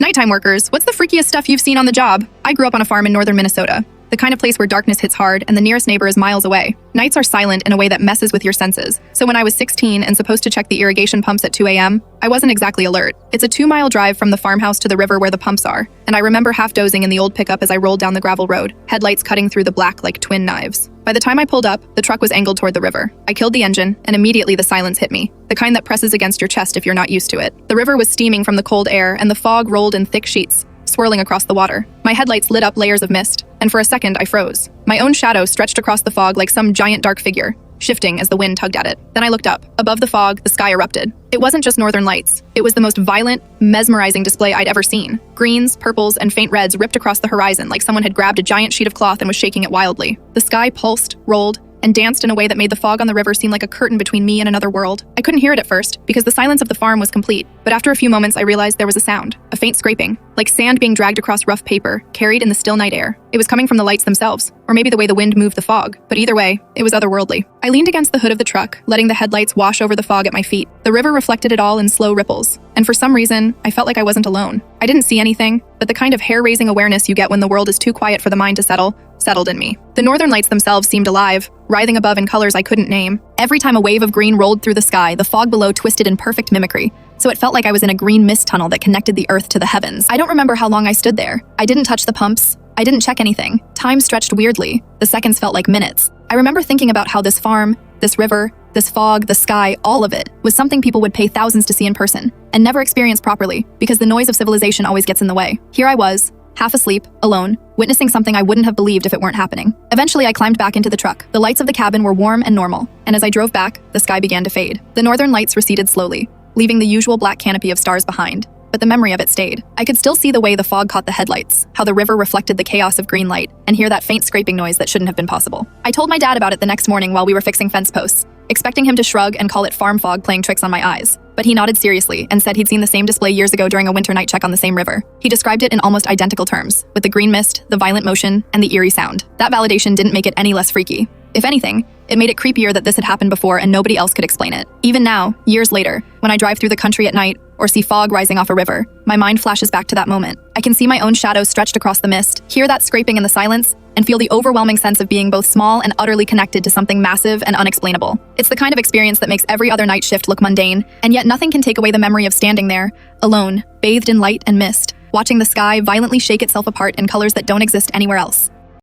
Nighttime workers, what's the freakiest stuff you've seen on the job? I grew up on a farm in northern Minnesota, the kind of place where darkness hits hard and the nearest neighbor is miles away. Nights are silent in a way that messes with your senses. So when I was 16 and supposed to check the irrigation pumps at 2 a.m., I wasn't exactly alert. It's a 2-mile drive from the farmhouse to the river where the pumps are, and I remember half dozing in the old pickup as I rolled down the gravel road, headlights cutting through the black like twin knives. By the time I pulled up, the truck was angled toward the river. I killed the engine, and immediately the silence hit me, the kind that presses against your chest if you're not used to it. The river was steaming from the cold air, and the fog rolled in thick sheets, swirling across the water. My headlights lit up layers of mist, and for a second I froze. My own shadow stretched across the fog like some giant dark figure, shifting as the wind tugged at it. Then I looked up. Above the fog, the sky erupted. It wasn't just northern lights. It was the most violent, mesmerizing display I'd ever seen. Greens, purples, and faint reds ripped across the horizon like someone had grabbed a giant sheet of cloth and was shaking it wildly. The sky pulsed, rolled, and danced in a way that made the fog on the river seem like a curtain between me and another world. I couldn't hear it at first, because the silence of the farm was complete, but after a few moments I realized there was a sound, a faint scraping, like sand being dragged across rough paper, carried in the still night air. It was coming from the lights themselves, or maybe the way the wind moved the fog, but either way, it was otherworldly. I leaned against the hood of the truck, letting the headlights wash over the fog at my feet. The river reflected it all in slow ripples, and for some reason, I felt like I wasn't alone. I didn't see anything, but the kind of hair-raising awareness you get when the world is too quiet for the mind to settled in me. The northern lights themselves seemed alive, writhing above in colors I couldn't name. Every time a wave of green rolled through the sky, the fog below twisted in perfect mimicry, so it felt like I was in a green mist tunnel that connected the earth to the heavens. I don't remember how long I stood there. I didn't touch the pumps. I didn't check anything. Time stretched weirdly. The seconds felt like minutes. I remember thinking about how this farm, this river, this fog, the sky, all of it, was something people would pay thousands to see in person, and never experience properly, because the noise of civilization always gets in the way. Here I was, half asleep, alone, witnessing something I wouldn't have believed if it weren't happening. Eventually, I climbed back into the truck. The lights of the cabin were warm and normal, and as I drove back, the sky began to fade. The northern lights receded slowly, leaving the usual black canopy of stars behind, but the memory of it stayed. I could still see the way the fog caught the headlights, how the river reflected the chaos of green light, and hear that faint scraping noise that shouldn't have been possible. I told my dad about it the next morning while we were fixing fence posts, expecting him to shrug and call it farm fog playing tricks on my eyes. But he nodded seriously and said he'd seen the same display years ago during a winter night check on the same river. He described it in almost identical terms, with the green mist, the violent motion, and the eerie sound. That validation didn't make it any less freaky. If anything, it made it creepier that this had happened before and nobody else could explain it. Even now, years later, when I drive through the country at night or see fog rising off a river, my mind flashes back to that moment. I can see my own shadow stretched across the mist, hear that scraping in the silence, and feel the overwhelming sense of being both small and utterly connected to something massive and unexplainable. It's the kind of experience that makes every other night shift look mundane, and yet nothing can take away the memory of standing there, alone, bathed in light and mist, watching the sky violently shake itself apart in colors that don't exist anywhere else.